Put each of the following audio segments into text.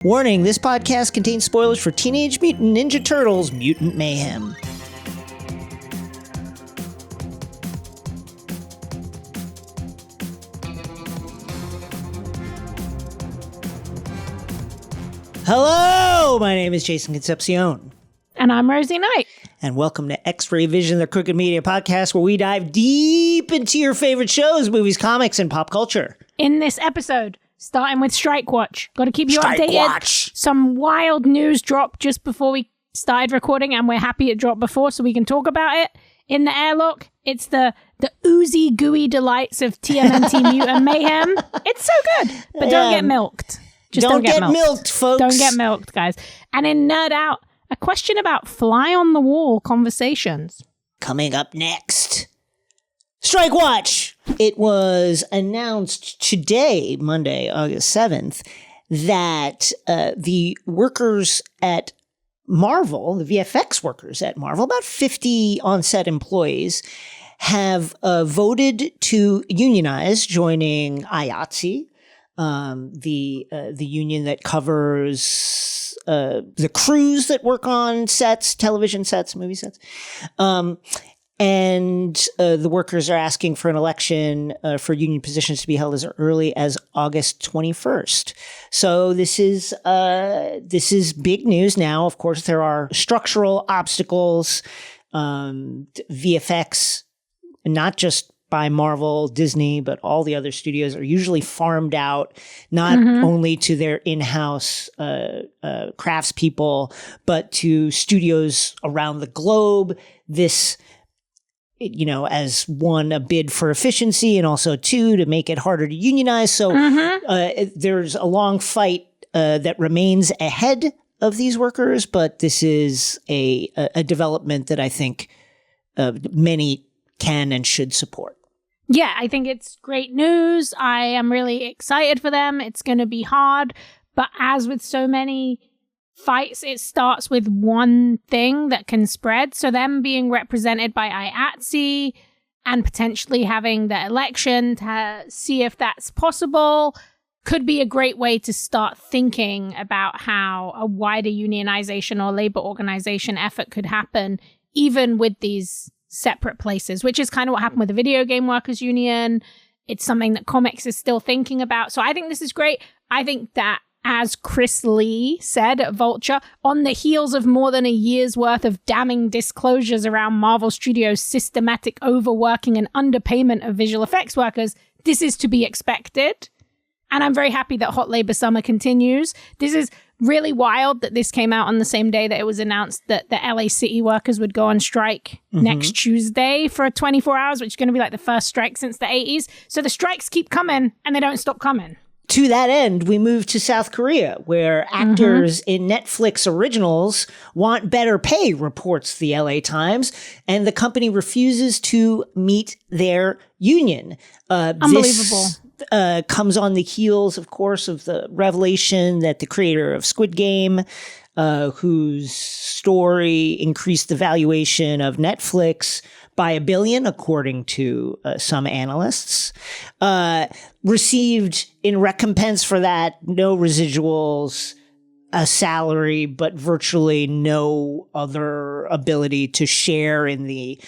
Warning, this podcast contains spoilers for Teenage Mutant Ninja Turtles Mutant Mayhem. Hello, my name is Jason Concepcion. And I'm Rosie Knight. And welcome to X-Ray Vision, the Crooked Media podcast, where we dive deep into your favorite shows, movies, comics, and pop culture. In this episode, starting with Strike Watch. Got to keep you updated. Watch. Some wild news dropped just before we started recording, and we're happy it dropped before so we can talk about it. In the Airlock, it's the oozy, gooey delights of TMNT Mutant Mayhem. It's so good, but don't get milked. Just don't get milked, folks. Don't get milked, guys. And in Nerd Out, a question about fly-on-the-wall conversations. Coming up next, Strike Watch. It was announced today, Monday, August 7th, that the workers at Marvel, the VFX workers at Marvel, about 50 on-set employees, have voted to unionize, joining IATSE, the union that covers the crews that work on sets, television sets, movie sets. And the workers are asking for an election for union positions to be held as early as August 21st. So this is big news now. Of course, there are structural obstacles. VFX, not just by Marvel, Disney, but all the other studios are usually farmed out, not only to their in-house craftspeople, but to studios around the globe. This, you know, as one, a bid for efficiency, and also two, to make it harder to unionize. So there's a long fight that remains ahead of these workers, but this is a development that I think many can and should support. Yeah, I think it's great news. I am really excited for them. It's going to be hard, but as with so many fights, it starts with one thing that can spread. So them being represented by IATSE and potentially having the election to see if that's possible could be a great way to start thinking about how a wider unionization or labor organization effort could happen, even with these separate places, which is kind of what happened with the video game workers union. It's something that comics is still thinking about. So I think this is great. I think that, as Chris Lee said at Vulture, on the heels of more than a year's worth of damning disclosures around Marvel Studios' systematic overworking and underpayment of visual effects workers, this is to be expected. And I'm very happy that Hot Labor Summer continues. This is really wild that this came out on the same day that it was announced that the LA City workers would go on strike next Tuesday for 24 hours, which is going to be like the first strike since the 80s. So the strikes keep coming and they don't stop coming. To that end, we move to South Korea, where actors in Netflix originals want better pay, reports the LA Times, and the company refuses to meet their union. Unbelievable. This comes on the heels, of course, of the revelation that the creator of Squid Game, whose story increased the valuation of Netflix by $1 billion, according to some analysts, received in recompense for that no residuals, a salary, but virtually no other ability to share in the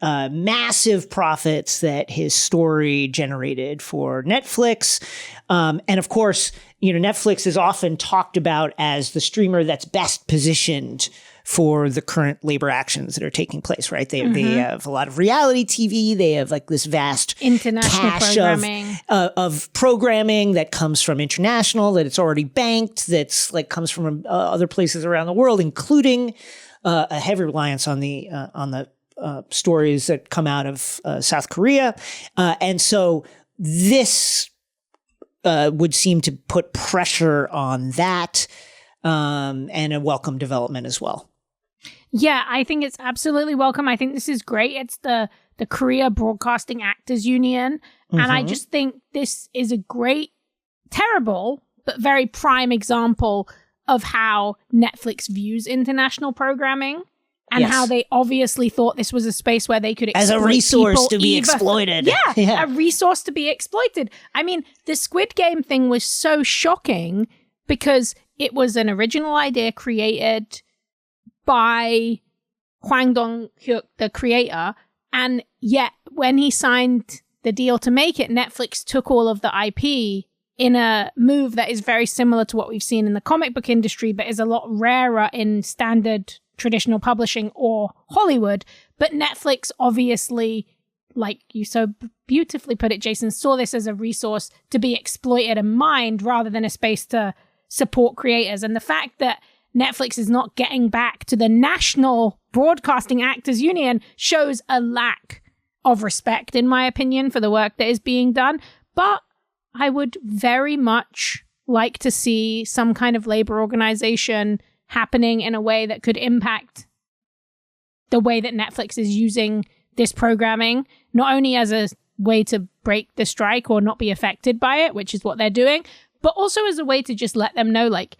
massive profits that his story generated for Netflix. And of course, you know, Netflix is often talked about as the streamer that's best positioned for the current labor actions that are taking place, right? They have a lot of reality TV. They have like this vast international cache programming of programming that comes from international, that it's already banked, that's like comes from other places around the world, including a heavy reliance on the stories that come out of South Korea. And so this would seem to put pressure on that, and a welcome development as well. Yeah, I think it's absolutely welcome. I think this is great. It's the Korea Broadcasting Actors Union. And I just think this is a great, terrible, but very prime example of how Netflix views international programming. And how they obviously thought this was a space where they could exploit as a resource to be exploited. Yeah, a resource to be exploited. I mean, the Squid Game thing was so shocking because it was an original idea created by Hwang Dong-hyuk, the creator, and yet when he signed the deal to make it, Netflix took all of the IP in a move that is very similar to what we've seen in the comic book industry, but is a lot rarer in standard traditional publishing or Hollywood. But Netflix obviously, like you so beautifully put it, Jason, saw this as a resource to be exploited and mined rather than a space to support creators. And the fact that Netflix is not getting back to the National Broadcasting Actors Union shows a lack of respect, in my opinion, for the work that is being done. But I would very much like to see some kind of labor organization happening in a way that could impact the way that Netflix is using this programming, not only as a way to break the strike or not be affected by it, which is what they're doing, but also as a way to just let them know, like,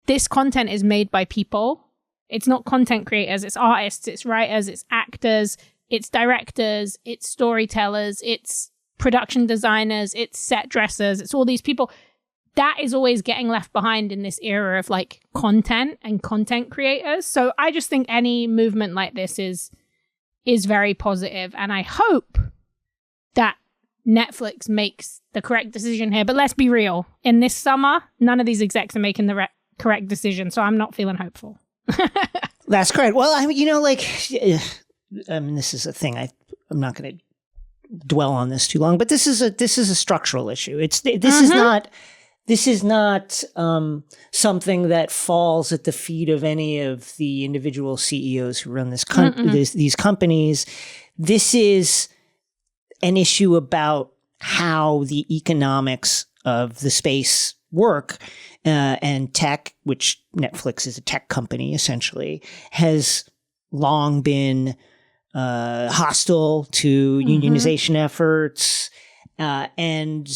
this content is made by people. It's not content creators, it's artists, it's writers, it's actors, it's directors, it's storytellers, it's production designers, it's set dressers, it's all these people. That is always getting left behind in this era of like content and content creators. So I just think any movement like this is very positive, and I hope that Netflix makes the correct decision here. But let's be real, in this summer, none of these execs are making the correct decision, so I'm not feeling hopeful. That's correct. Well, I mean, you know, like, I mean, this is a thing. I'm not going to dwell on this too long, but this is a structural issue. This is not something that falls at the feet of any of the individual CEOs who run these companies. This is an issue about how the economics of the space work, and tech, which Netflix is a tech company essentially, has long been hostile to unionization efforts, and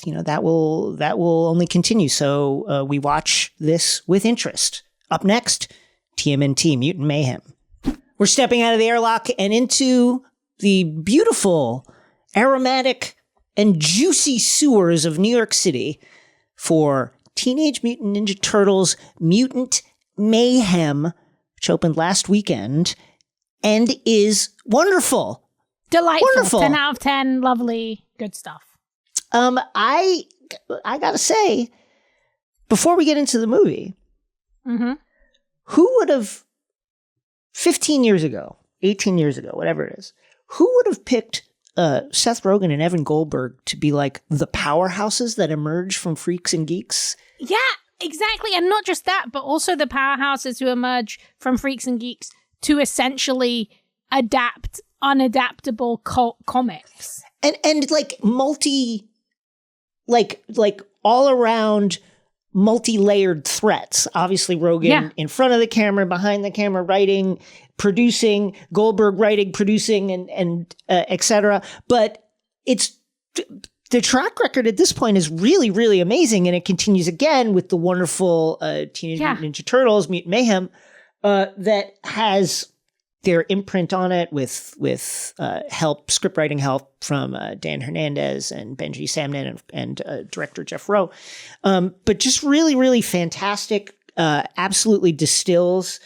you know that will only continue. So we watch this with interest. Up next, TMNT, Mutant Mayhem. We're stepping out of the airlock and into the beautiful, aromatic, and juicy sewers of New York City for Teenage Mutant Ninja Turtles Mutant Mayhem, which opened last weekend and is wonderful. Delightful. Wonderful. 10 out of 10. Lovely. Good stuff. I gotta say, before we get into the movie, who would have 15 years ago, 18 years ago, whatever it is, who would have picked Seth Rogen and Evan Goldberg to be like the powerhouses that emerge from Freaks and Geeks? Yeah, exactly. And not just that, but also the powerhouses who emerge from Freaks and Geeks to essentially adapt unadaptable cult comics. And like like all around multi-layered threats. Obviously Rogen in front of the camera, behind the camera, writing, producing, Goldberg writing, producing, and etc. But it's the track record at this point is really, really amazing, and it continues again with the wonderful Teenage Mutant Ninja Turtles, Mutant Mayhem, that has their imprint on it with script writing help from Dan Hernandez and Benji Samnin and director Jeff Rowe. But just really, really fantastic, absolutely distills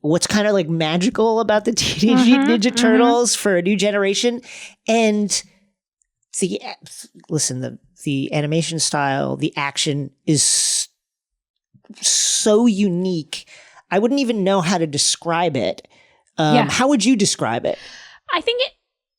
what's kind of like magical about the Teenage Mutant Ninja Turtles for a new generation. And the animation style, the action is so unique. I wouldn't even know how to describe it. How would you describe it? I think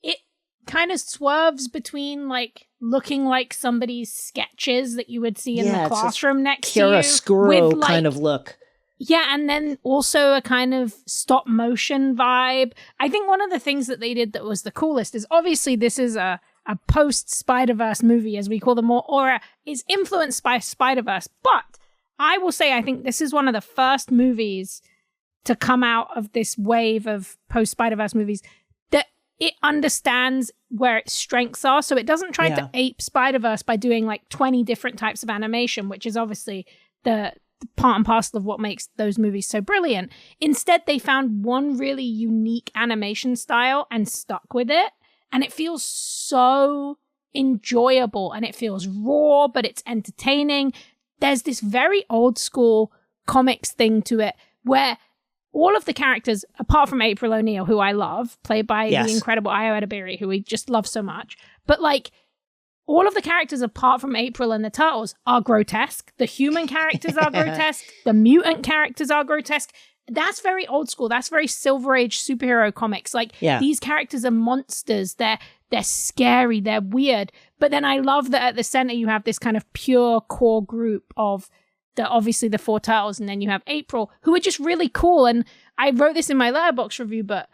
it kind of swerves between like looking like somebody's sketches that you would see in the classroom next to you. Chiaroscuro with kind of look. Yeah, and then also a kind of stop motion vibe. I think one of the things that they did that was the coolest is obviously this is a post-Spider-Verse movie, as we call them, or is influenced by Spider-Verse. But I will say I think this is one of the first movies to come out of this wave of post-Spider-Verse movies that it understands where its strengths are. So it doesn't try to ape Spider-Verse by doing like 20 different types of animation, which is obviously the part and parcel of what makes those movies so brilliant. Instead, they found one really unique animation style and stuck with it. And it feels so enjoyable and it feels raw, but it's entertaining. there's this very old school comics thing to it where all of the characters, apart from April O'Neil, who I love, played by the incredible Ayo Edebiri, who we just love so much, but like all of the characters apart from April and the Turtles are grotesque. The human characters are grotesque. The mutant characters are grotesque. That's very old school. That's very Silver Age superhero comics. Like these characters are monsters. They're scary. They're weird. But then I love that at the center you have this kind of pure core group of obviously the 4 Turtles, and then you have April, who are just really cool. And I wrote this in my Letterboxd review, but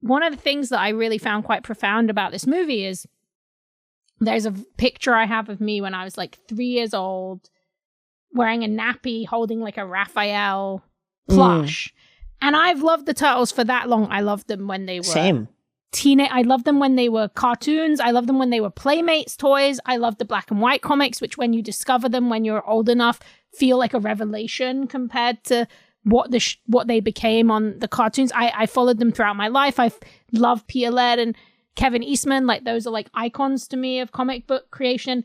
one of the things that I really found quite profound about this movie is there's a picture I have of me when I was like 3 years old, wearing a nappy, holding like a Raphael plush. And I've loved the Turtles for that long. I loved them when they were I loved them when they were cartoons. I loved them when they were Playmates toys. I loved the black and white comics, which when you discover them when you're old enough, feel like a revelation compared to what they became on the cartoons. I followed them throughout my life. I've loved Peter Laird and Kevin Eastman. Like those are like icons to me of comic book creation.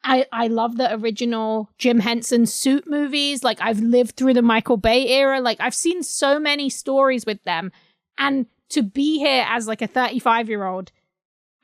I love the original Jim Henson Suit movies. Like I've lived through the Michael Bay era. Like I've seen so many stories with them. And to be here as like a 35-year-old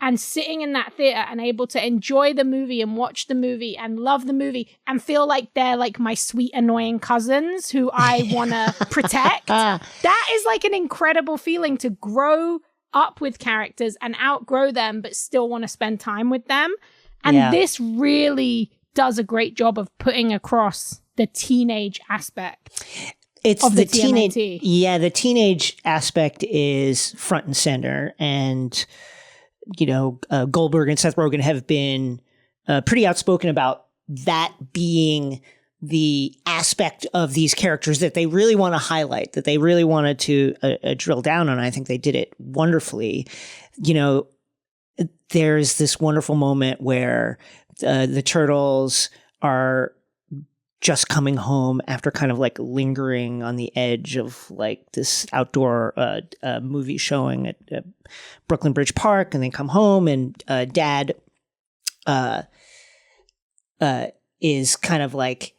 and sitting in that theater and able to enjoy the movie and watch the movie and love the movie and feel like they're like my sweet, annoying cousins who I want to protect. That is like an incredible feeling to grow up with characters and outgrow them, but still want to spend time with them. And this really does a great job of putting across the teenage aspect. It's of the TMNT. teenage. Yeah, the teenage aspect is front and center, and Goldberg and Seth Rogen have been pretty outspoken about that being the aspect of these characters that they really want to highlight, that they really wanted to drill down on. I think they did it wonderfully. There's this wonderful moment where the Turtles are just coming home after kind of like lingering on the edge of like this outdoor movie showing at Brooklyn Bridge Park, and they come home and Dad is kind of like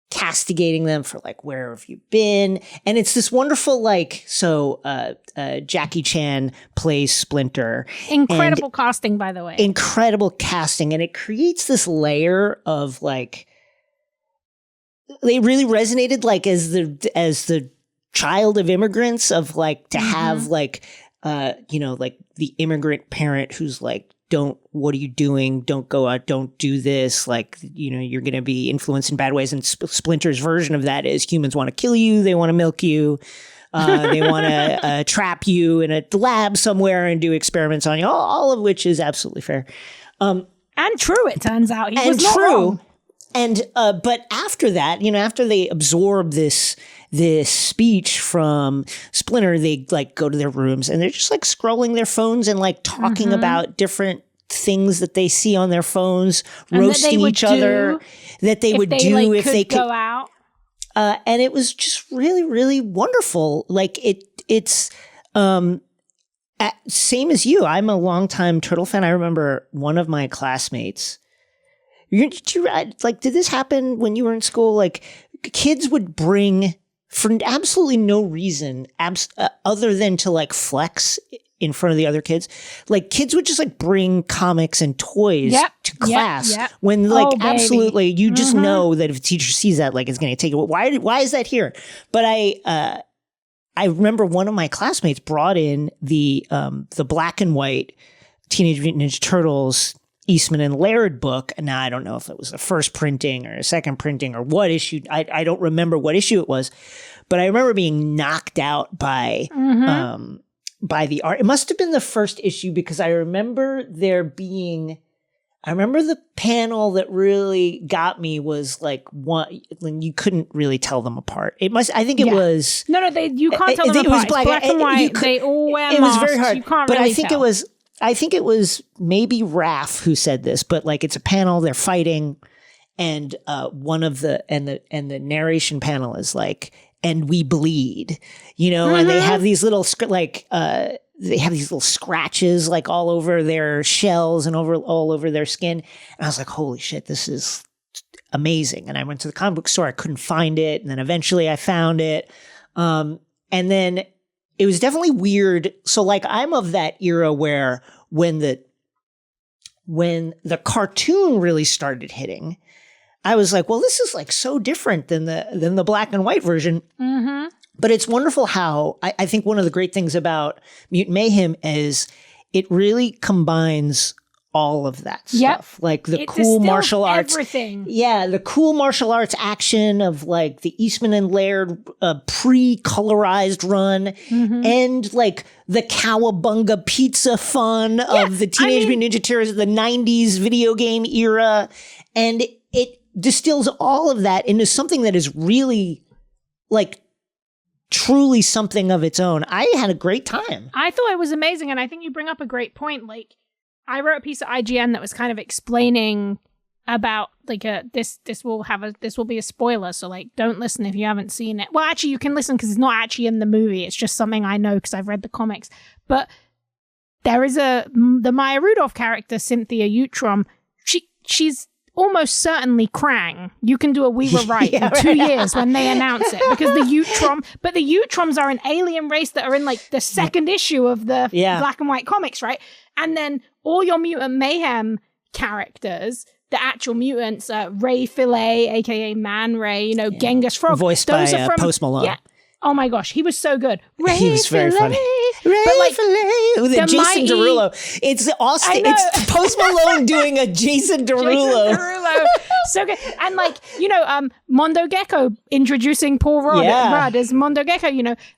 castigating them for like, where have you been? And it's this wonderful like, Jackie Chan plays Splinter. Incredible casting, by the way. Incredible casting. And it creates this layer of like, they really resonated like as the child of immigrants, of like to have like like the immigrant parent who's like, what are you doing? Don't go out. Don't do this. Like, you're going to be influenced in bad ways. And Splinter's version of that is humans want to kill you. They want to milk you. They want to trap you in a lab somewhere and do experiments on you, all of which is absolutely fair. And true, it turns out. He was not wrong. And but after that, after they absorb this speech from Splinter, they like go to their rooms and they're just like scrolling their phones and like talking about different things that they see on their phones, and roasting each other, that they would do if they could go out. And it was just really, really wonderful. Like it's same as you. I'm a longtime Turtle fan. I remember one of my classmates. Did this happen when you were in school? Like, kids would bring, for absolutely no reason, other than to like flex in front of the other kids. Like, kids would just like bring comics and toys to class when like absolutely you just know that if a teacher sees that, like, it's going to take it. Why is that here? But I remember one of my classmates brought in the black and white Teenage Mutant Ninja Turtles Eastman and Laird book. And now I don't know if it was the first printing or a second printing or what issue. I don't remember what issue it was, but I remember being knocked out by the art. It must have been the first issue, because I remember the panel that really got me was like one when you couldn't really tell them apart. It was no, you can't tell them apart. It was black and white. They all wear masks. It was very hard. You can't really tell. I think it was maybe Raph who said this, but like it's a panel, they're fighting, and the narration panel is like, and we bleed, and they have these little scratches like all over their shells and all over their skin. And I was like, holy shit, this is amazing. And I went to the comic book store, I couldn't find it. And then eventually I found it. And then it was definitely weird. So like I'm of that era where when the cartoon really started hitting, I was like, well, this is like so different than the black and white version. Mm-hmm. But it's wonderful how I think one of the great things about Mutant Mayhem is it really combines all of that stuff. Like the cool martial arts. Everything. Yeah, the cool martial arts action of like the Eastman and Laird pre-colorized run and like the cowabunga pizza fun of the Teenage Mutant Ninja Turtles of the 90s video game era. And it distills all of that into something that is really like truly something of its own. I had a great time. I thought it was amazing. And I think you bring up a great point. Like, I wrote a piece at IGN that was kind of explaining about like this will be a spoiler, so like don't listen if you haven't seen it. Well, actually you can listen because it's not actually in the movie. It's just something I know because I've read the comics. But there is the Maya Rudolph character, Cynthia Utrom. She's almost certainly Krang. You can do a We Were Right in 2 years when they announce it, because the Utroms are an alien race that are in like the second issue of the black and white comics, right? And then all your Mutant Mayhem characters, the actual mutants, Ray Fillet, aka Man Ray, Genghis Frog, voiced by Post Malone. Yeah. Oh my gosh, he was so good. He was very funny. Ray Fillet, Jason Derulo. It's Austin. It's Post Malone doing a Jason Derulo. So good. And Mondo Gecko introducing Paul Rudd as Mondo Gecko.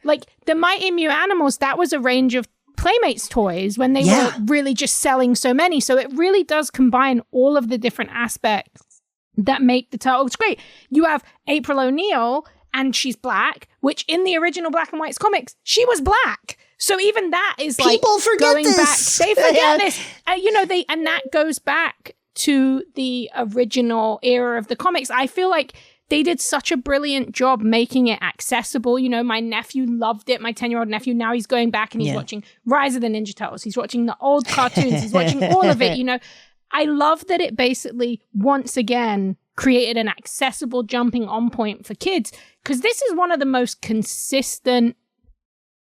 Like the Mighty Mutant Animals. That was a range of Playmates toys when they were really just selling so many. So it really does combine all of the different aspects that make the Turtles great. You have April O'Neil, and she's black, which in the original black and white comics, she was black. So even that is like people forget going this. Back. They forget this. And that goes back to the original era of the comics. I feel like they did such a brilliant job making it accessible. My nephew loved it. My 10-year-old nephew, now he's going back and he's watching Rise of the Ninja Turtles. He's watching the old cartoons. He's watching all of it. I love that it basically, once again, created an accessible jumping on point for kids, because this is one of the most consistent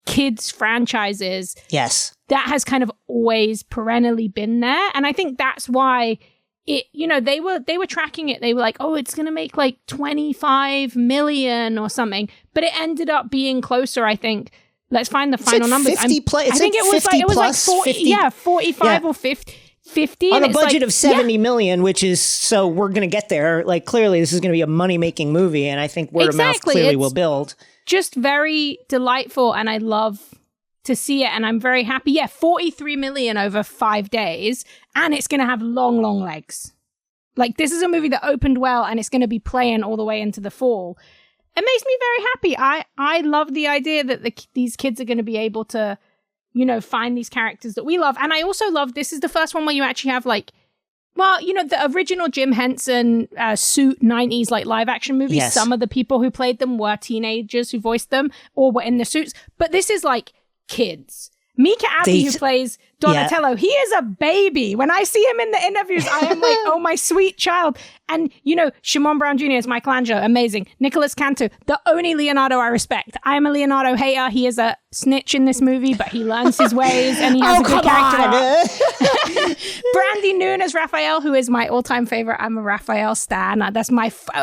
kids franchises that has kind of always perennially been there. And I think that's why it, they were tracking it. They were like, oh, it's going to make like 25 million or something. But it ended up being closer, I think. Let's find the final numbers. 50 plus. I think it was like 40, 45 or 50 on a budget of 70 million, which is, so we're going to get there. Like clearly this is going to be a money-making movie, and I think word of mouth clearly will build. Just very delightful, and I love to see it, and I'm very happy. 43 million over 5 days, and it's going to have long legs. Like, this is a movie that opened well, and it's going to be playing all the way into the fall. It makes me very happy. I love the idea that these kids are going to be able to find these characters that we love. And I also love, this is the first one where you actually have the original Jim Henson suit 90s live action movies. Yes. Some of the people who played them were teenagers who voiced them or were in the suits. But this is like kids. Mika Abbey, who plays Donatello, he is a baby. When I see him in the interviews, I am like, oh, my sweet child. And, Shimon Brown Jr. is Michelangelo, amazing. Nicholas Cantu, the only Leonardo I respect. I am a Leonardo hater. He is a snitch in this movie, but he learns his ways and he has a good character. Brandy Noon as Raphael, who is my all-time favorite. I'm a Raphael stan. That's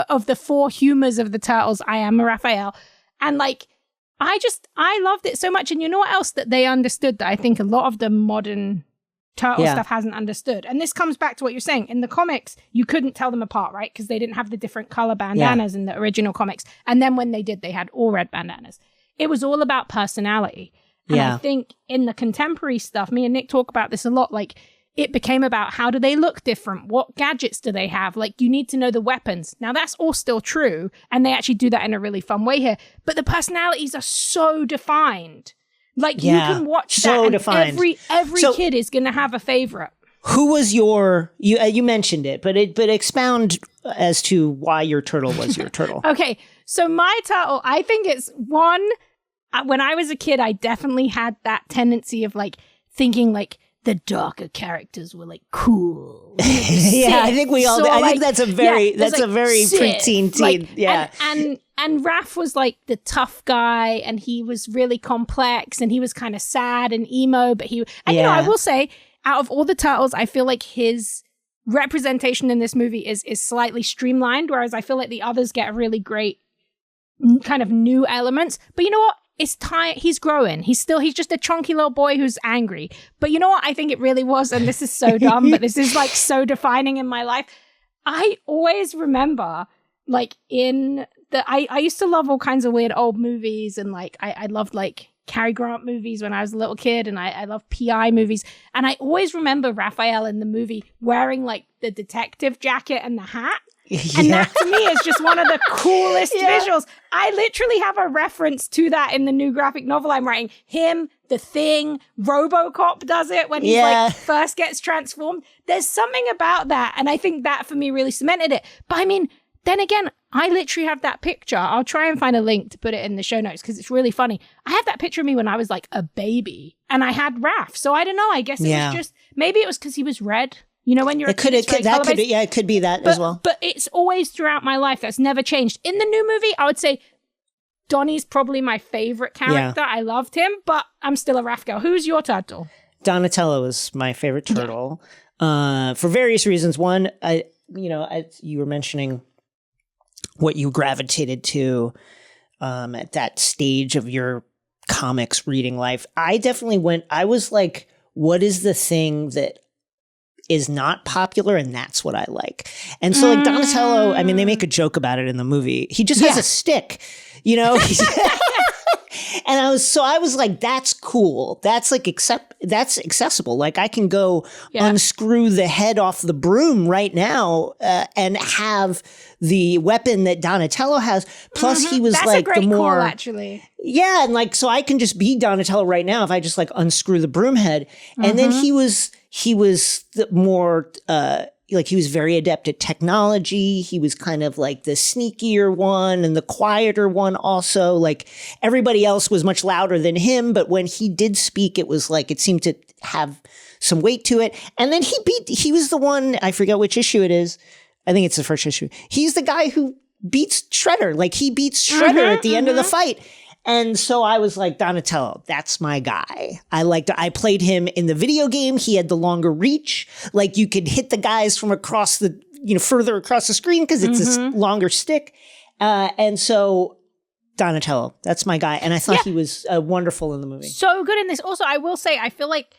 of the four humors of the Turtles, I am a Raphael. And I loved it so much. And you know what else that they understood that I think a lot of the modern Turtle stuff hasn't understood? And this comes back to what you're saying. In the comics, you couldn't tell them apart, right? Because they didn't have the different color bandanas in the original comics. And then when they did, they had all red bandanas. It was all about personality. And I think in the contemporary stuff, me and Nick talk about this a lot, it became about how do they look different? What gadgets do they have? You need to know the weapons. Now, that's all still true. And they actually do that in a really fun way here. But the personalities are so defined. You can watch so that defined. And every kid is going to have a favorite. Who was you mentioned it, but expound as to why your turtle was your turtle. Okay. So my turtle, I think it's one, when I was a kid, I definitely had that tendency of thinking the darker characters were like cool. Yeah, I think we all. So, I like, think that's a very Sith, preteen teen. like, Yeah, and Raph was like the tough guy, and he was really complex, and he was kind of sad and emo. But you know, I will say, out of all the turtles, I feel like his representation in this movie is slightly streamlined, whereas I feel like the others get really great kind of new elements. But you know what? It's time. He's growing. He's just a chunky little boy who's angry. But you know what? I think it really was, and this is so dumb, but this is like so defining in my life. I always remember, like, I used to love all kinds of weird old movies, and like I loved like Cary Grant movies when I was a little kid, and I love PI movies. And I always remember Raphael in the movie wearing like the detective jacket and the hat. And that to me is just one of the coolest visuals. I literally have a reference to that in the new graphic novel I'm writing. Him, The Thing, RoboCop does it when he like first gets transformed. There's something about that, and I think that for me really cemented it. But I mean, then again, I literally have that picture. I'll try and find a link to put it in the show notes because it's really funny. I have that picture of me when I was like a baby, and I had Raph. So I don't know. I guess it was just, maybe it was because he was red. You know, when you're it could be that as well. But it's always throughout my life. That's never changed. In the new movie, I would say Donnie's probably my favorite character. I loved him, but I'm still a Raph girl. Who's your turtle? Donatello is my favorite turtle for various reasons. One, you were mentioning what you gravitated to at that stage of your comics reading life. I was like, what is the thing that is not popular, and that's what I like. And so like Donatello, I mean, they make a joke about it in the movie. He just has a stick, you know? And I was like, that's cool. That's like, that's accessible. Like I can go unscrew the head off the broom right now and have the weapon that Donatello has. Plus he was that's like a great the more, call, actually. Yeah. And like, so I can just be Donatello right now if I just like unscrew the broom head. And then he was the more, like he was very adept at technology. He was kind of like the sneakier one and the quieter one also. Like everybody else was much louder than him, but when he did speak, it was like, it seemed to have some weight to it. And then he was the one, I forget which issue it is. I think it's the first issue. He's the guy who beats Shredder. Like he beats Shredder at the end of the fight. And so I was like, Donatello, that's my guy. I played him in the video game. He had the longer reach. Like you could hit the guys from across the, further across the screen because it's this longer stick. And so Donatello, that's my guy. And I thought he was wonderful in the movie. So good in this. Also, I will say, I feel like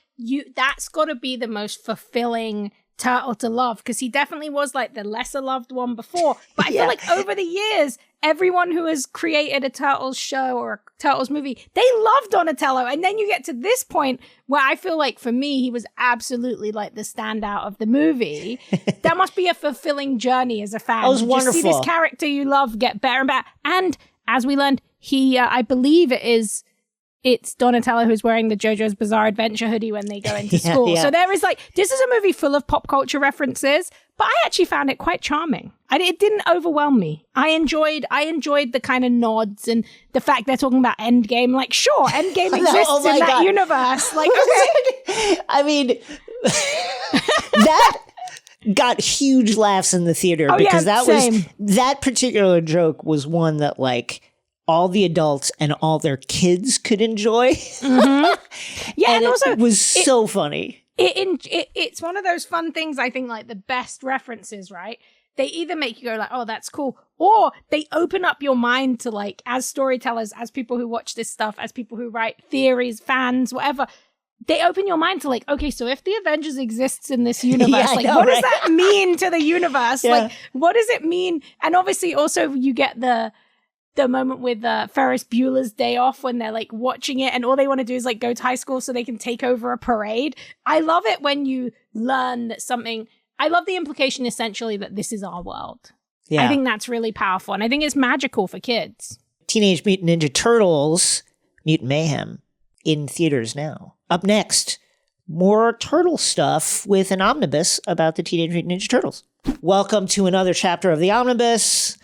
that's got to be the most fulfilling turtle to love, because he definitely was like the lesser loved one before. But I feel like over the years, everyone who has created a Turtles show or a Turtles movie, they love Donatello. And then you get to this point where I feel like for me, he was absolutely like the standout of the movie. That must be a fulfilling journey as a fan. That was wonderful. Just see this character you love get better and better. And as we learned, he, I believe it's Donatello who's wearing the JoJo's Bizarre Adventure hoodie when they go into school. Yeah. So there is like, this is a movie full of pop culture references, but I actually found it quite charming. It didn't overwhelm me. I enjoyed the kind of nods and the fact they're talking about Endgame. Like, sure, Endgame exists in that universe. Like, okay. I mean, that got huge laughs in the theater because that particular joke was one that like, all the adults and all their kids could enjoy. Yeah, and also it was so funny. It's one of those fun things. I think like the best references, right? They either make you go like, "Oh, that's cool," or they open up your mind to like, as storytellers, as people who watch this stuff, as people who write theories, fans, whatever. They open your mind to like, okay, so if the Avengers exists in this universe, what does that mean to the universe? Like, what does it mean? And obviously, also you get the moment with Ferris Bueller's Day Off when they're like watching it and all they want to do is like go to high school so they can take over a parade. I love it when you learn that I love the implication essentially that this is our world. Yeah. I think that's really powerful and I think it's magical for kids. Teenage Mutant Ninja Turtles, Mutant Mayhem, in theaters now. Up next, more turtle stuff with an omnibus about the Teenage Mutant Ninja Turtles. Welcome to another chapter of the omnibus.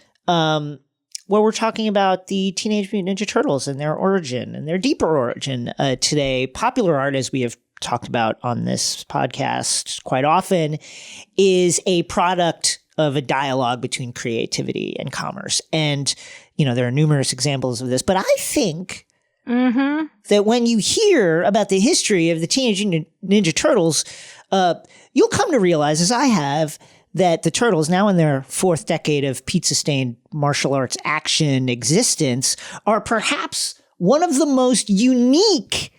Where we're talking about the Teenage Mutant Ninja Turtles and their origin and their deeper origin today. Popular art, as we have talked about on this podcast quite often, is a product of a dialogue between creativity and commerce. And, there are numerous examples of this, but I think that when you hear about the history of the Teenage Mutant Ninja Turtles, you'll come to realize, as I have, that the Turtles, now in their fourth decade of pizza-stained martial arts action existence, are perhaps one of the most unique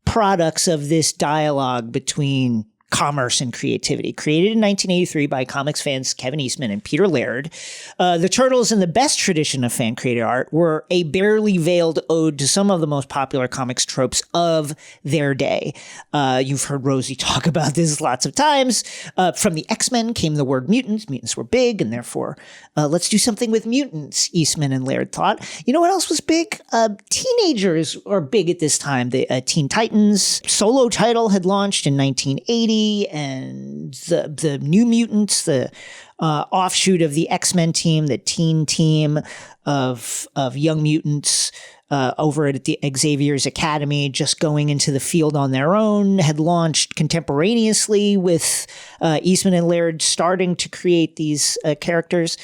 products of this dialogue between commerce and creativity. Created in 1983 by comics fans Kevin Eastman and Peter Laird, the Turtles, in the best tradition of fan-created art, were a barely veiled ode to some of the most popular comics tropes of their day. You've heard Rosie talk about this lots of times. From the X-Men came the word mutants. Mutants were big, and therefore, let's do something with mutants, Eastman and Laird thought. You know what else was big? Teenagers are big at this time. The Teen Titans solo title had launched in 1980. And the New Mutants, the offshoot of the X-Men team, the teen team of Young Mutants over at the Xavier's Academy, just going into the field on their own, had launched contemporaneously with Eastman and Laird starting to create these characters.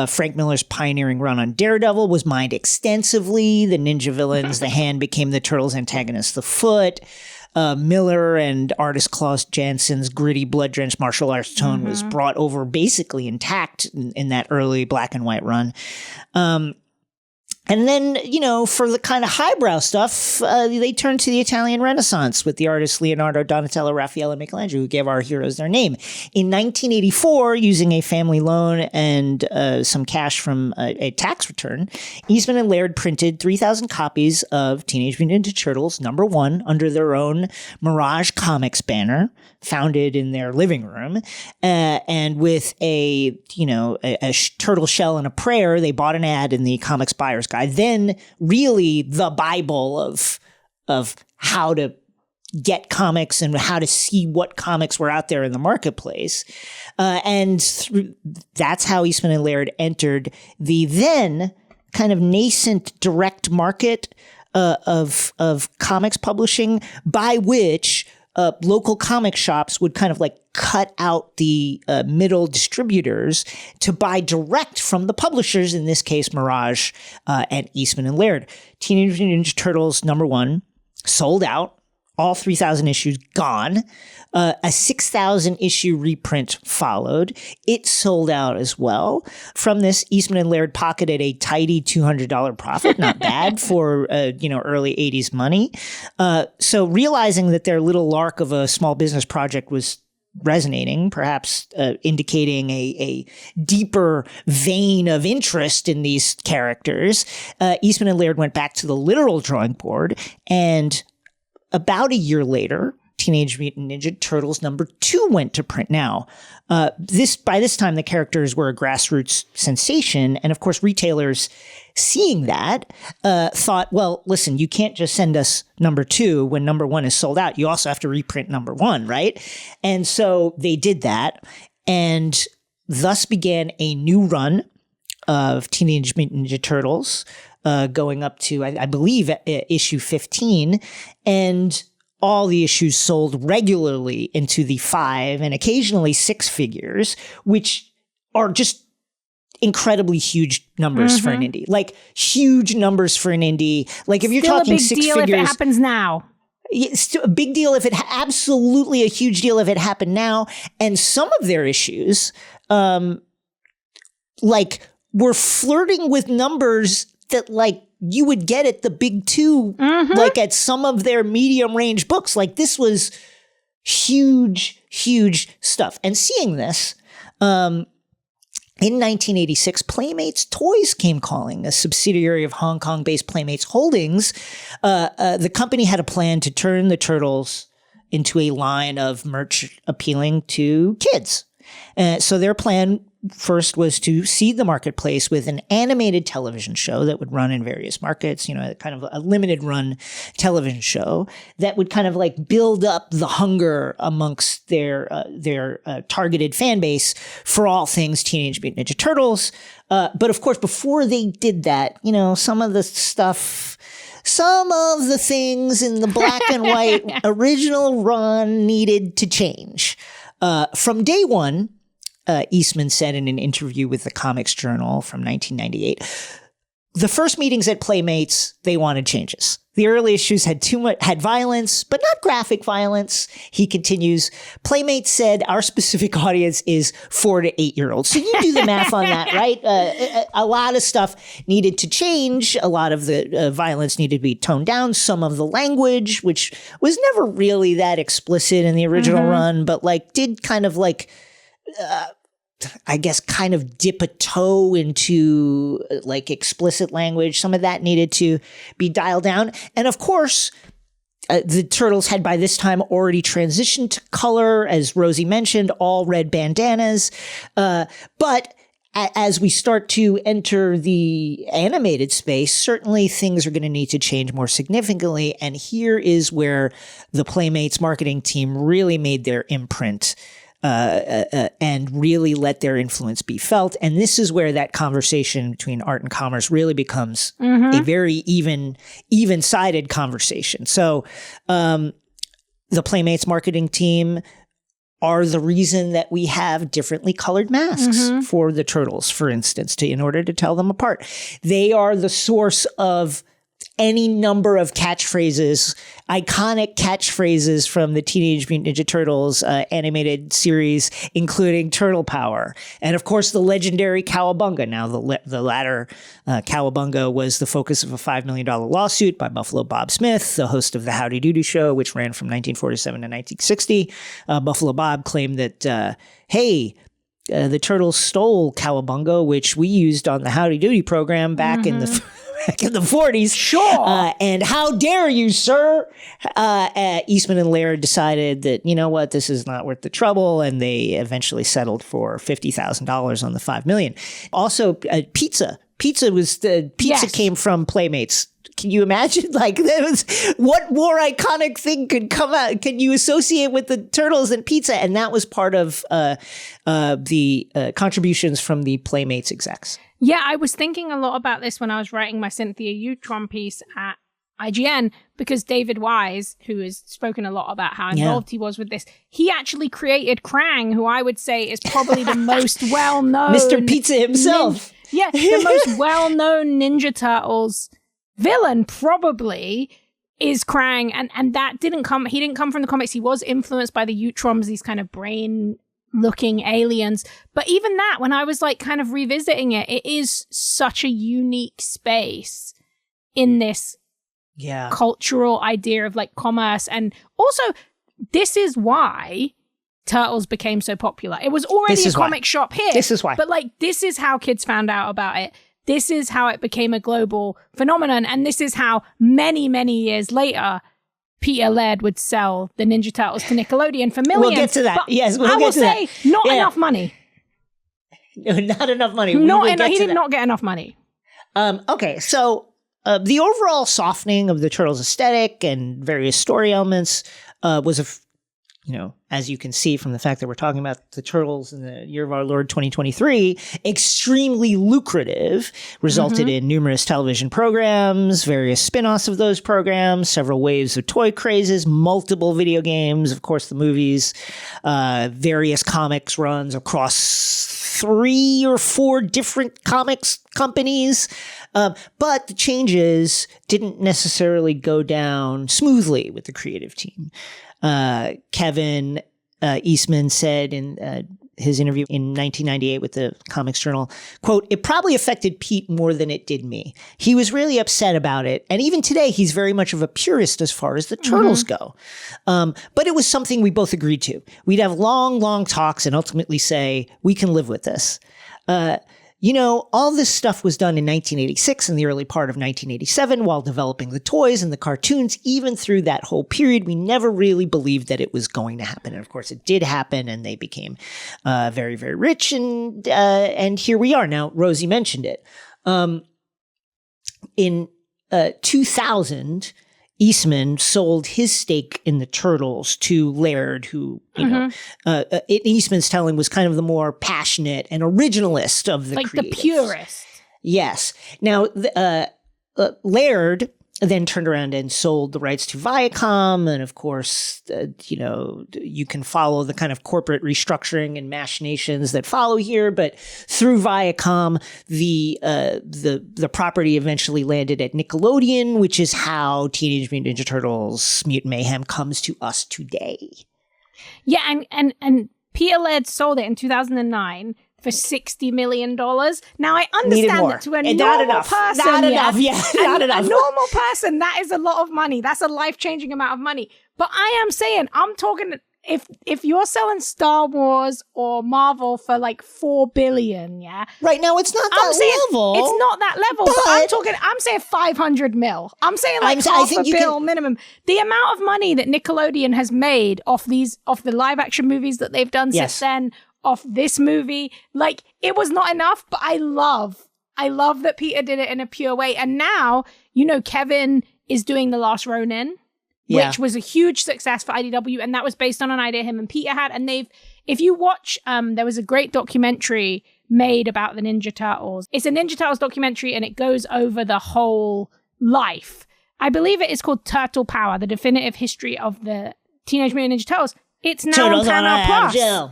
Frank Miller's pioneering run on Daredevil was mined extensively. The ninja villains, the hand became the Turtles' antagonist, the foot. Miller and artist Klaus Jansson's gritty, blood-drenched martial arts tone was brought over basically intact in that early black and white run. And then, for the kind of highbrow stuff, they turned to the Italian Renaissance with the artists Leonardo, Donatello, Raphael, and Michelangelo, who gave our heroes their name. In 1984, using a family loan and some cash from a tax return, Eastman and Laird printed 3,000 copies of Teenage Mutant Ninja Turtles #1 under their own Mirage Comics banner, founded in their living room. And with a turtle shell and a prayer, they bought an ad in the Comics Buyer's Guide. Then really the Bible of how to get comics and how to see what comics were out there in the marketplace. That's how Eastman and Laird entered the then kind of nascent direct market of comics publishing, by which local comic shops would kind of like cut out the middle distributors to buy direct from the publishers, in this case, Mirage and Eastman and Laird. Teenage Mutant Ninja Turtles #1 sold out. All 3,000 issues gone. A 6,000 issue reprint followed. It sold out as well. From this, Eastman and Laird pocketed a tidy $200 profit. Not bad for early 80s money. So realizing that their little lark of a small business project was resonating, perhaps indicating a deeper vein of interest in these characters, Eastman and Laird went back to the literal drawing board, and about a year later, Teenage Mutant Ninja Turtles #2 went to print. Now, by this time, the characters were a grassroots sensation. And of course, retailers seeing that thought, well, listen, you can't just send us #2 when #1 is sold out. You also have to reprint #1, right? And so they did that. And thus began a new run of Teenage Mutant Ninja Turtles, going up to, I believe, issue 15. And all the issues sold regularly into the 5 and occasionally 6 figures, which are just incredibly huge numbers for an indie. Like, huge numbers for an indie. Like, if you're Still talking a big 6 deal figures. If it happens now. It's a big deal if absolutely a huge deal if it happened now. And some of their issues, were flirting with numbers that, like, you would get at the big 2, like at some of their medium range books. Like, this was huge, huge stuff. And seeing this, in 1986, Playmates Toys came calling, a subsidiary of Hong Kong-based Playmates Holdings. The company had a plan to turn the Turtles into a line of merch appealing to kids. So their plan first was to seed the marketplace with an animated television show that would run in various markets, kind of a limited run television show that would kind of like build up the hunger amongst their targeted fan base for all things Teenage Mutant Ninja Turtles. But of course, before they did that, some of the stuff some of the things in the black and white original run needed to change. From day one, Eastman said in an interview with the Comics Journal from 1998, the first meetings at Playmates, they wanted changes. The early issues had violence, but not graphic violence. He continues, Playmates said our specific audience is 4 to 8-year-olds. So you do the math on that, right? A lot of stuff needed to change. A lot of the violence needed to be toned down. Some of the language, which was never really that explicit in the original run, but like did kind of like, I guess, kind of dip a toe into like explicit language. Some of that needed to be dialed down. And of course, the Turtles had by this time already transitioned to color, as Rosie mentioned, all red bandanas. But as we start to enter the animated space, certainly things are going to need to change more significantly. And here is where the Playmates marketing team really made their imprint and really let their influence be felt. And this is where that conversation between art and commerce really becomes a very even-sided conversation. So the Playmates marketing team are the reason that we have differently colored masks for the Turtles, for instance, in order to tell them apart. They are the source of any number of catchphrases, iconic catchphrases from the Teenage Mutant Ninja Turtles animated series, including Turtle Power. And of course, the legendary Cowabunga. Now, the latter Cowabunga was the focus of a $5 million lawsuit by Buffalo Bob Smith, the host of the Howdy Doody Show, which ran from 1947 to 1960. Buffalo Bob claimed that, hey, the Turtles stole Cowabunga, which we used on the Howdy Doody program back in the 40s. Sure. And how dare you, sir? Eastman and Laird decided that, you know what, this is not worth the trouble. And they eventually settled for $50,000 on the $5 million. Also, pizza. Pizza came from Playmates. Can you imagine? Like, what more iconic thing could come out? Can you associate with the Turtles and pizza? And that was part of the contributions from the Playmates execs. Yeah, I was thinking a lot about this when I was writing my Cynthia Utron piece at IGN, because David Wise, who has spoken a lot about how involved he was with this, he actually created Krang, who I would say is probably the most well-known... Mr. Pizza himself. The most well-known Ninja Turtles villain probably is Krang, and that he didn't come from the comics. He was influenced by the Utrons, these kind of brain-looking aliens. But even that, when I was like kind of revisiting it, it is such a unique space in this cultural idea of like commerce. And also, this is why Turtles became so popular. It was already a comic shop here. This is why. But like, this is how kids found out about it. This is how it became a global phenomenon. And this is how many, many years later, Peter Laird would sell the Ninja Turtles to Nickelodeon for millions. We'll get to that. But yes, we'll I get will to say, that. not enough money. No, not enough money. He did not get enough money. Okay, so the overall softening of the Turtles aesthetic and various story elements was as you can see from the fact that we're talking about the Turtles in the year of our Lord 2023, extremely lucrative, resulted in numerous television programs, various spin-offs of those programs, several waves of toy crazes, multiple video games, of course, the movies, various comics runs across 3 or 4 different comics companies. But the changes didn't necessarily go down smoothly with the creative team. Kevin Eastman said in his interview in 1998 with the Comics Journal, quote, "It probably affected Pete more than it did me. He was really upset about it. And even today, he's very much of a purist as far as the Turtles go. But it was something we both agreed to. We'd have long, long talks and ultimately say, we can live with this. All this stuff was done in 1986 and the early part of 1987 while developing the toys and the cartoons. Even through that whole period, we never really believed that it was going to happen. And of course, it did happen, and they became very, very rich. And here we are. Now, Rosie mentioned it. In 2000, Eastman sold his stake in the Turtles to Laird, who, in Eastman's telling, was kind of the more passionate and originalist of the creatives. The purist. Yes. Now, Laird then turned around and sold the rights to Viacom. And of course, you can follow the kind of corporate restructuring and machinations that follow here. But through Viacom, the property eventually landed at Nickelodeon, which is how Teenage Mutant Ninja Turtles Mutant Mayhem comes to us today. Yeah, and Peter Laird sold it in 2009 for $60 million. Now, I understand that to a normal person. Not enough. A normal person, that is a lot of money. That's a life-changing amount of money. But I am saying, I'm talking, if you're selling Star Wars or Marvel for like $4 billion, yeah? Right now, it's not that level. It's not that level, but I'm saying 500 mil. I'm saying like half a bill minimum. The amount of money that Nickelodeon has made off the live-action movies that they've done since then, off this movie, like, it was not enough, but I love that Peter did it in a pure way. And now, Kevin is doing The Last Ronin, which was a huge success for IDW, and that was based on an idea him and Peter had. And if you watch, there was a great documentary made about the Ninja Turtles. It's a Ninja Turtles documentary, and it goes over the whole life. I believe it is called Turtle Power, the definitive history of the Teenage Mutant Ninja Turtles. It's now on Paramount Plus.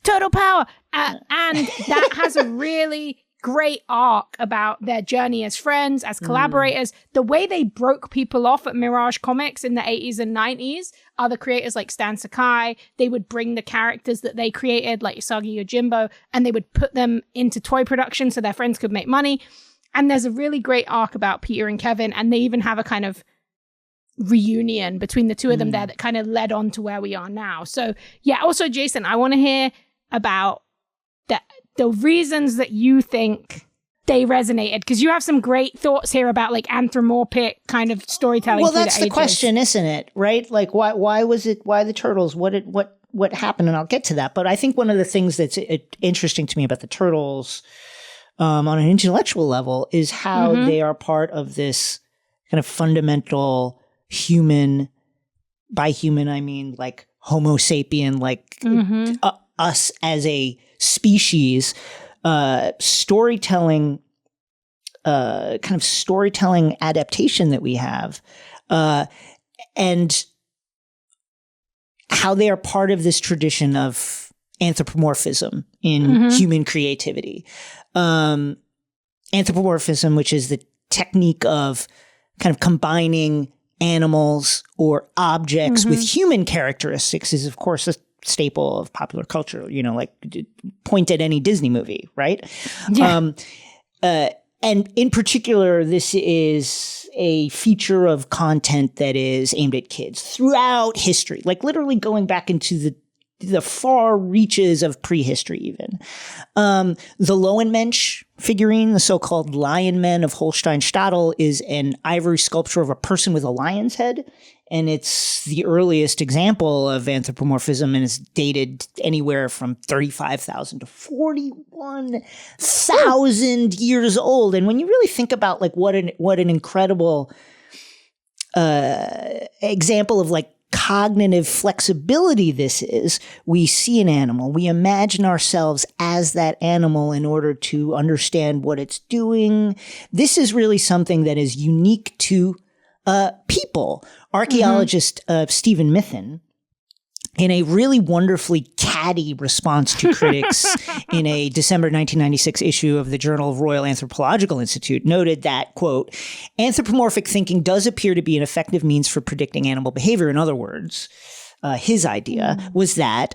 Turtle Power. And that has a really great arc about their journey as friends, as collaborators. The way they broke people off at Mirage Comics in the 80s and 90s, other creators like Stan Sakai, they would bring the characters that they created, like Usagi Yojimbo, and they would put them into toy production so their friends could make money. And there's a really great arc about Peter and Kevin, and they even have a kind of reunion between the two of them there that kind of led on to where we are now. So, yeah, also, Jason, I want to hear about the reasons that you think they resonated, because you have some great thoughts here about like anthropomorphic kind of storytelling. Well, that's the question, isn't it? Right? Like, why was it? Why the Turtles? What happened? And I'll get to that. But I think one of the things that's interesting to me about the Turtles, on an intellectual level, is how they are part of this kind of fundamental human. By human, I mean like Homo sapien, like us as a species, storytelling, kind of storytelling adaptation that we have, and how they are part of this tradition of anthropomorphism in human creativity. Anthropomorphism, which is the technique of kind of combining animals or objects with human characteristics, is of course a staple of popular culture, like point at any Disney movie, right? Yeah. And in particular, this is a feature of content that is aimed at kids throughout history, like literally going back into the far reaches of prehistory even. The Lowenmensch figurine, the so-called Lion Men of Holstein-Stadel, is an ivory sculpture of a person with a lion's head. And it's the earliest example of anthropomorphism, and it's dated anywhere from 35,000 to 41,000 years old. And when you really think about like what an incredible example of like cognitive flexibility this is, we see an animal, we imagine ourselves as that animal in order to understand what it's doing. This is really something that is unique to people. Archaeologist Stephen Mithen, in a really wonderfully catty response to critics in a December 1996 issue of the Journal of Royal Anthropological Institute, noted that, quote, anthropomorphic thinking does appear to be an effective means for predicting animal behavior. In other words, his idea was that,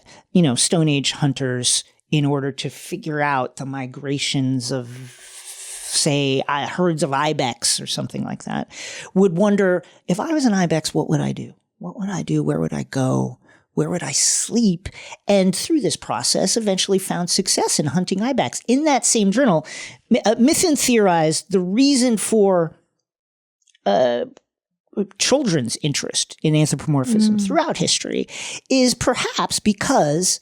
Stone Age hunters, in order to figure out the migrations of, say, herds of ibex or something like that, would wonder, if I was an ibex, what would I do? What would I do? Where would I go? Where would I sleep? And through this process, eventually found success in hunting ibex. In that same journal, Mithen theorized the reason for children's interest in anthropomorphism throughout history is perhaps because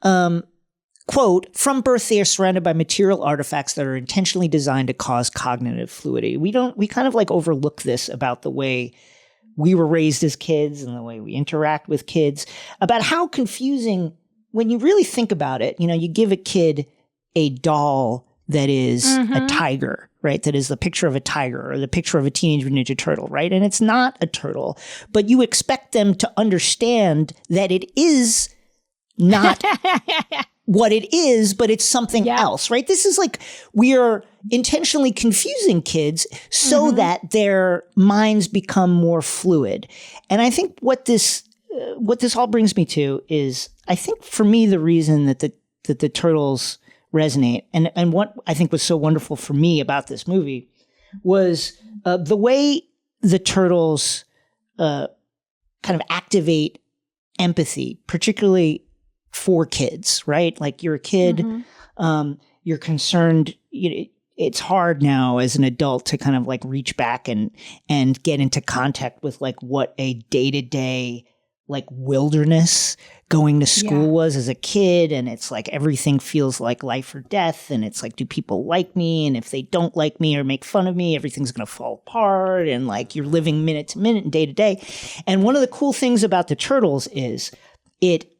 quote, from birth, they are surrounded by material artifacts that are intentionally designed to cause cognitive fluidity. We kind of like overlook this about the way we were raised as kids and the way we interact with kids, about how confusing, when you really think about it, you give a kid a doll that is a tiger, right? That is the picture of a tiger or the picture of a Teenage Mutant Ninja Turtle, right? And it's not a turtle, but you expect them to understand that it is not what it is, but it's something else, right? This is like, we are intentionally confusing kids so that their minds become more fluid. And I think what this all brings me to is, I think for me, the reason that the Turtles resonate, and what I think was so wonderful for me about this movie was the way the Turtles kind of activate empathy, particularly for kids, right? Like, you're a kid, you're concerned, it's hard now as an adult to kind of like reach back and get into contact with like what a day-to-day like wilderness going to school was as a kid. And it's like, everything feels like life or death. And it's like, do people like me? And if they don't like me or make fun of me, everything's going to fall apart. And like, you're living minute to minute and day to day. And one of the cool things about the Turtles is it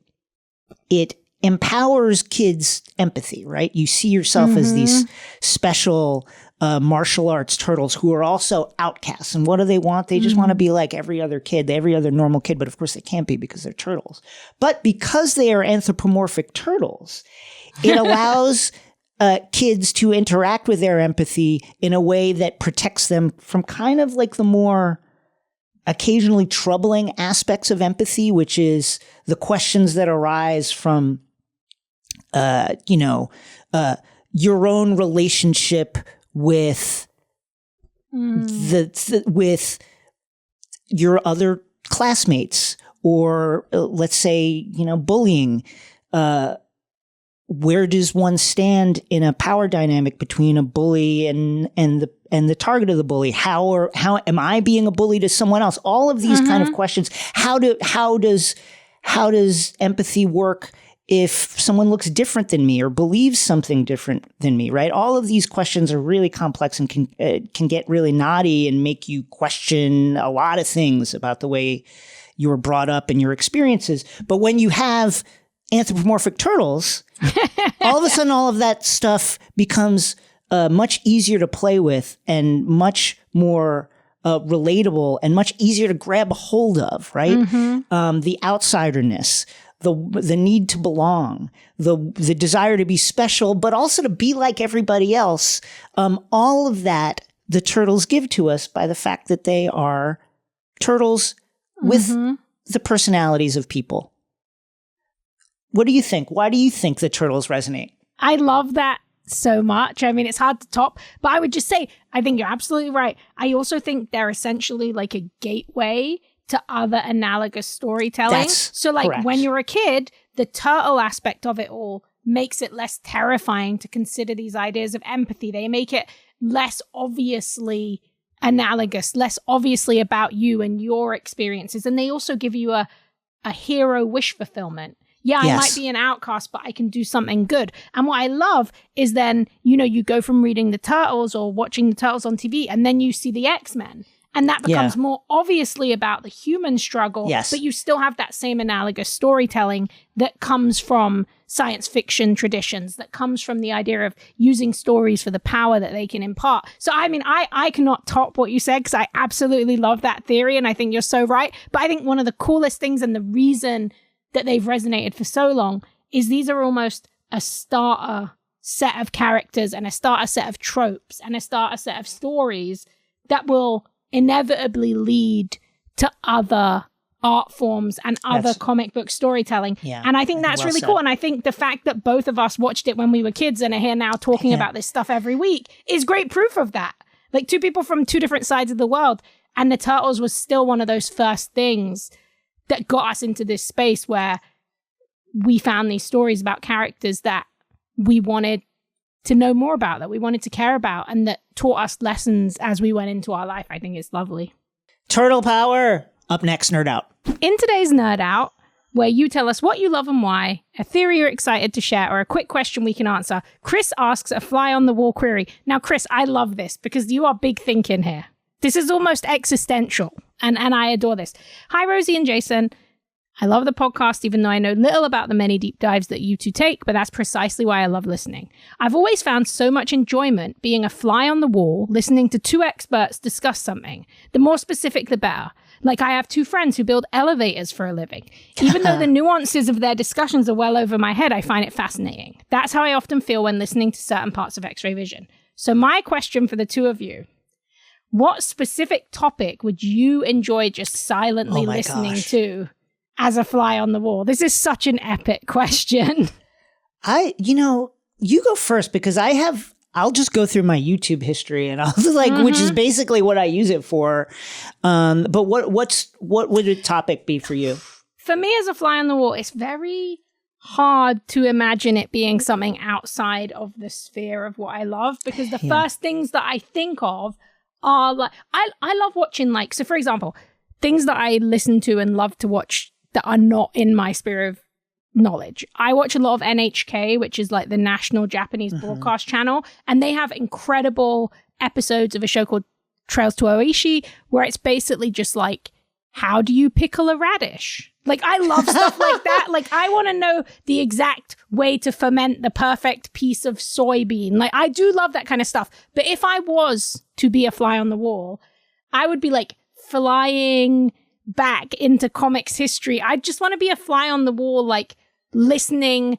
empowers kids' empathy, right? You see yourself as these special martial arts turtles who are also outcasts. And what do they want? They just want to be like every other kid, every other normal kid. But of course they can't be because they're turtles. But because they are anthropomorphic turtles, it allows kids to interact with their empathy in a way that protects them from kind of like the more occasionally troubling aspects of empathy, which is the questions that arise from, your own relationship with with your other classmates, or let's say, bullying. Where does one stand in a power dynamic between a bully and the target of the bully? How am I being a bully to someone else? All of these kind of questions. How does empathy work if someone looks different than me or believes something different than me, right? All of these questions are really complex and can get really knotty and make you question a lot of things about the way you were brought up and your experiences. But when you have anthropomorphic turtles, all of a sudden, all of that stuff becomes much easier to play with and much more relatable and much easier to grab a hold of, right? The outsiderness, the need to belong, the desire to be special, but also to be like everybody else. All of that the turtles give to us by the fact that they are turtles with the personalities of people. What do you think? Why do you think the Turtles resonate? I love that so much. I mean, it's hard to top, but I would just say, I think you're absolutely right. I also think they're essentially like a gateway to other analogous storytelling. So like correct. When you're a kid, the turtle aspect of it all makes it less terrifying to consider these ideas of empathy. They make it less obviously analogous, less obviously about you and your experiences. And they also give you a hero wish fulfillment. Yeah, yes. I might be an outcast, but I can do something good. And what I love is then, you go from reading the Turtles or watching the Turtles on TV, and then you see the X-Men. And that becomes more obviously about the human struggle, but you still have that same analogous storytelling that comes from science fiction traditions, that comes from the idea of using stories for the power that they can impart. So, I mean, I cannot top what you said because I absolutely love that theory, and I think you're so right. But I think one of the coolest things and the reason that they've resonated for so long is these are almost a starter set of characters and a starter set of tropes and a starter set of stories that will inevitably lead to other art forms and other comic book storytelling. Yeah, and I think that's really cool. And I think the fact that both of us watched it when we were kids and are here now talking about this stuff every week is great proof of that. Like, two people from two different sides of the world, and the Turtles was still one of those first things that got us into this space where we found these stories about characters that we wanted to know more about, that we wanted to care about, and that taught us lessons as we went into our life. I think it's lovely. Turtle power. Up next, Nerd Out. In today's Nerd Out, where you tell us what you love and why, a theory you're excited to share, or a quick question we can answer, Chris asks a fly-on-the-wall query. Now, Chris, I love this because you are big thinking here. This is almost existential. And I adore this. Hi, Rosie and Jason. I love the podcast, even though I know little about the many deep dives that you two take, but that's precisely why I love listening. I've always found so much enjoyment being a fly on the wall, listening to two experts discuss something. The more specific, the better. Like, I have two friends who build elevators for a living. Even though the nuances of their discussions are well over my head, I find it fascinating. That's how I often feel when listening to certain parts of X-Ray Vision. So my question for the two of you, what specific topic would you enjoy just silently listening to as a fly on the wall? This is such an epic question. You go first, because I'll just go through my YouTube history and I'll which is basically what I use it for. But what would a topic be for you? For me, as a fly on the wall, it's very hard to imagine it being something outside of the sphere of what I love, because the first things that I think of are like, I love watching, like, so for example, things that I listen to and love to watch that are not in my sphere of knowledge. I watch a lot of NHK, which is like the national Japanese broadcast channel, and they have incredible episodes of a show called Trails to Oishi, where it's basically just like, how do you pickle a radish? Like, I love stuff like that. Like, I want to know the exact way to ferment the perfect piece of soybean. Like, I do love that kind of stuff. But if I was to be a fly on the wall, I would be like flying back into comics history. I just want to be a fly on the wall, like listening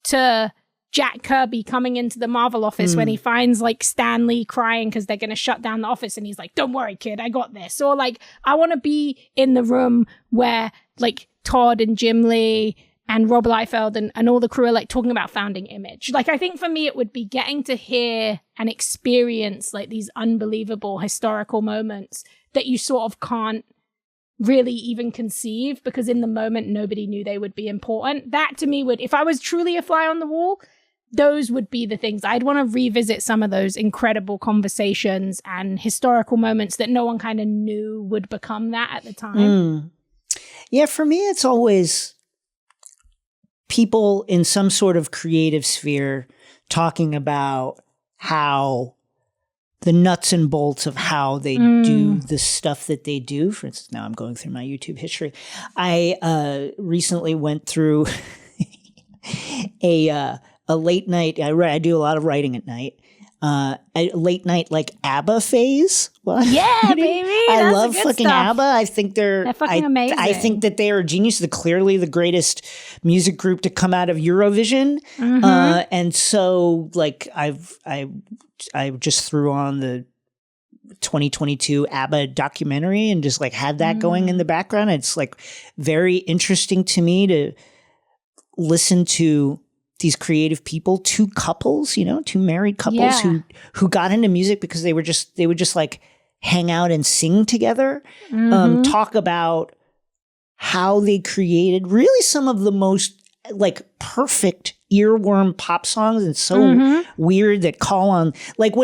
to Jack Kirby coming into the Marvel office when he finds like Stan Lee crying because they're going to shut down the office, and he's like, don't worry, kid, I got this. Or like, I want to be in the room where like Todd and Jim Lee and Rob Liefeld and all the crew are like talking about Founding Image. Like, I think for me, it would be getting to hear and experience like these unbelievable historical moments that you sort of can't really even conceive, because in the moment nobody knew they would be important. That to me would, if I was truly a fly on the wall, those would be the things. I'd want to revisit some of those incredible conversations and historical moments that no one kind of knew would become that at the time. Yeah, for me, it's always people in some sort of creative sphere talking about how the nuts and bolts of how they do the stuff that they do. For instance, now I'm going through my YouTube history. I recently went through a late night. I do a lot of writing at night. A late night like ABBA phase. Yeah, baby. I love fucking stuff. ABBA. I think they're fucking amazing. I think that they are a genius. They're clearly the greatest music group to come out of Eurovision. And so like I just threw on the 2022 ABBA documentary and just like had that going in the background. It's like very interesting to me to listen to these creative people, two couples, two married couples who got into music because they would just like hang out and sing together, talk about how they created really some of the most like perfect earworm pop songs, and so weird that call on like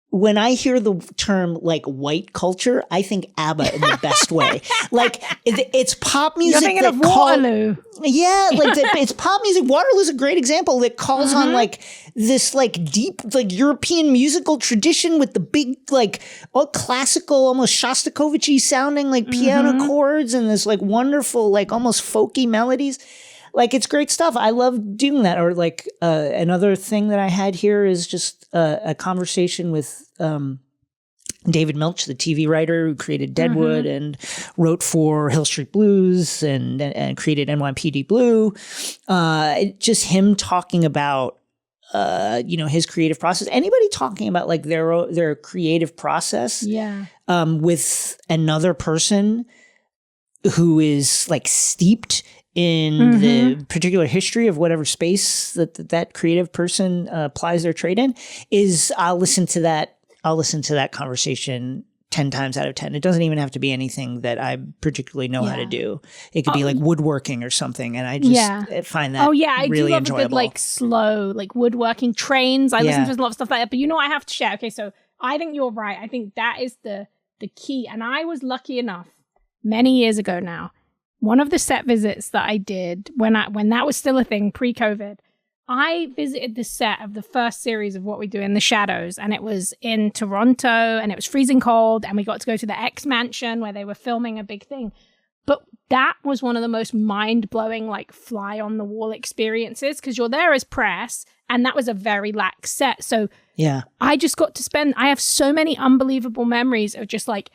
when I hear the term like white culture, I think ABBA in the best way. Like it's pop music. You're thinking of Waterloo. It's pop music. Waterloo's a great example that calls on like this like deep like European musical tradition with the big like all classical, almost Shostakovich-y sounding like piano chords and this like wonderful like almost folky melodies. Like, it's great stuff. I love doing that. Or like another thing that I had here is just a conversation with David Milch, the TV writer who created Deadwood and wrote for Hill Street Blues and created NYPD Blue. Just him talking about his creative process. Anybody talking about like their creative process with another person who is like steeped in the particular history of whatever space that creative person applies their trade in, is I'll listen to that conversation 10 times out of 10. It doesn't even have to be anything that I particularly know how to do. It could be like woodworking or something, and I just find that I really do love enjoyable. a good like slow like woodworking trains. I listen to a lot of stuff like that. But I have to share. Okay, so I think you're right. I think that is the key. And I was lucky enough many years ago now. One of the set visits that I did when that was still a thing pre-COVID, I visited the set of the first series of What We Do in the Shadows, and it was in Toronto, and it was freezing cold, and we got to go to the X Mansion where they were filming a big thing. But that was one of the most mind-blowing, like, fly-on-the-wall experiences, because you're there as press, and that was a very lax set. So yeah, I just got to I have so many unbelievable memories of just, like,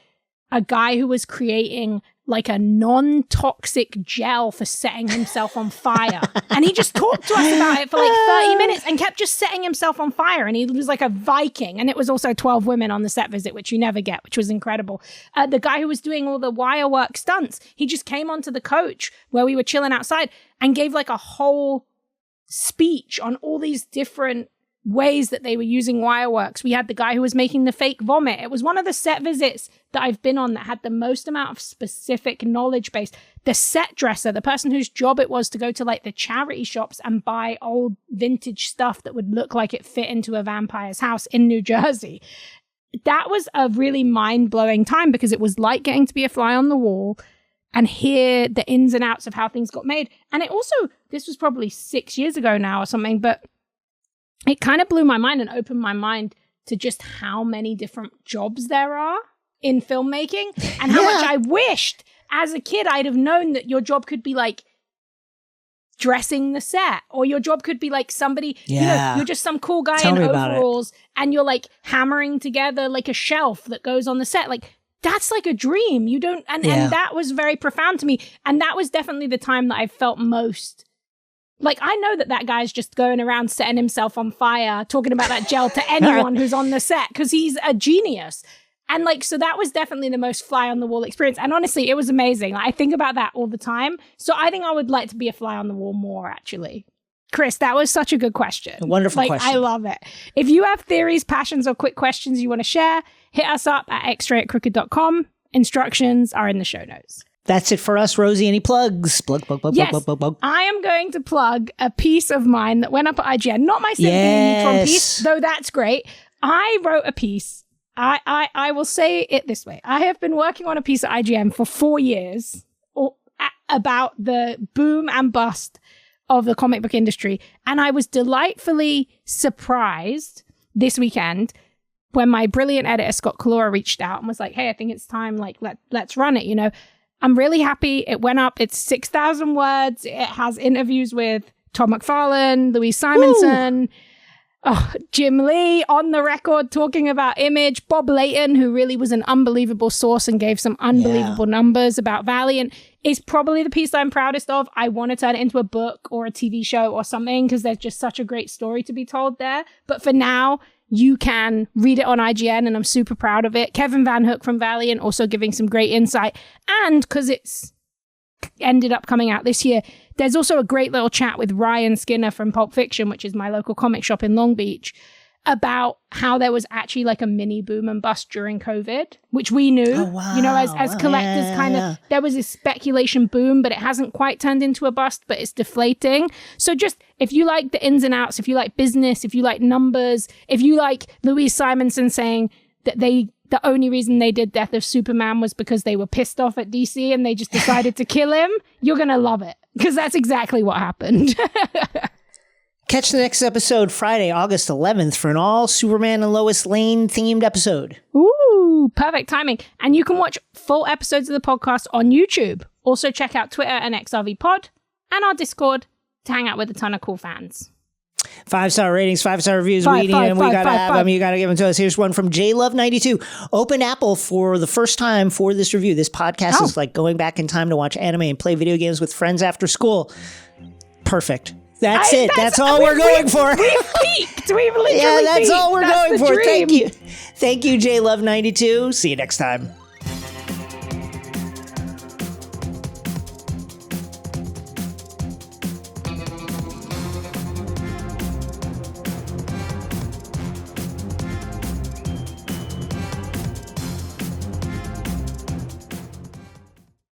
a guy who was creating, like, a non-toxic gel for setting himself on fire. And he just talked to us about it for, like, 30 minutes and kept just setting himself on fire. And he was like a Viking. And it was also 12 women on the set visit, which you never get, which was incredible. The guy who was doing all the wire work stunts, he just came onto the coach where we were chilling outside and gave, like, a whole speech on all these different ways that they were using wireworks. We had the guy who was making the fake vomit. It was one of the set visits that I've been on that had the most amount of specific knowledge base. The set dresser, the person whose job it was to go to, like, the charity shops and buy old vintage stuff that would look like it fit into a vampire's house in New Jersey. That was a really mind-blowing time, because it was like getting to be a fly on the wall and hear the ins and outs of how things got made. And it also, this was probably 6 years ago now or something, but it kind of blew my mind and opened my mind to just how many different jobs there are in filmmaking, and how much I wished as a kid I'd have known that your job could be, like, dressing the set, or your job could be, like, somebody, you know, you're just some cool guy in overalls and you're, like, hammering together, like, a shelf that goes on the set. Like, that's like a dream. You don't, and that was very profound to me. And that was definitely the time that I felt most like, I know that guy's just going around setting himself on fire, talking about that gel to anyone who's on the set, because he's a genius. And, like, so that was definitely the most fly on the wall experience. And honestly, it was amazing. Like, I think about that all the time. So I think I would like to be a fly on the wall more, actually. Chris, that was such a good question. A wonderful question. I love it. If you have theories, passions, or quick questions you want to share, hit us up at xray@crooked.com. Instructions are in the show notes. That's it for us. Rosie, any plugs? Plug. Yes, I am going to plug a piece of mine that went up at IGN. Not my Cynthia Neutron piece, though that's great. I wrote a piece. I will say it this way. I have been working on a piece at IGN for 4 years about the boom and bust of the comic book industry. And I was delightfully surprised this weekend when my brilliant editor, Scott Kalora, reached out and was like, hey, I think it's time, like, let's run it, you know. I'm really happy. It went up. It's 6,000 words. It has interviews with Todd McFarlane, Louise Simonson, Jim Lee on the record talking about Image, Bob Layton, who really was an unbelievable source and gave some unbelievable numbers about Valiant, is probably the piece I'm proudest of. I want to turn it into a book or a TV show or something, because there's just such a great story to be told there. But for now, you can read it on IGN, and I'm super proud of it. Kevin Van Hook from Valiant also giving some great insight. And because it's ended up coming out this year, there's also a great little chat with Ryan Skinner from Pulp Fiction, which is my local comic shop in Long Beach, about how there was actually, like, a mini boom and bust during COVID, which we knew, you know, as collectors kind of, there was this speculation boom, but it hasn't quite turned into a bust, but it's deflating. So just, if you like the ins and outs, if you like business, if you like numbers, if you like Louise Simonson saying that the only reason they did Death of Superman was because they were pissed off at DC and they just decided to kill him, you're going to love it, because that's exactly what happened. Catch the next episode Friday, August 11th for an all Superman and Lois Lane themed episode. Ooh, perfect timing. And you can watch full episodes of the podcast on YouTube. Also check out Twitter and XRV Pod and our Discord to hang out with a ton of cool fans. 5-star ratings, 5-star reviews. We need them. We got to have them. You got to give them to us. Here's one from JLove92. Open Apple for the first time for this review. This podcast is like going back in time to watch anime and play video games with friends after school. Perfect. That's it. That's all we're going for. We've peaked. We've literally peaked. That's all we're going for. Dream. Thank you. Thank you, JLove92. See you next time.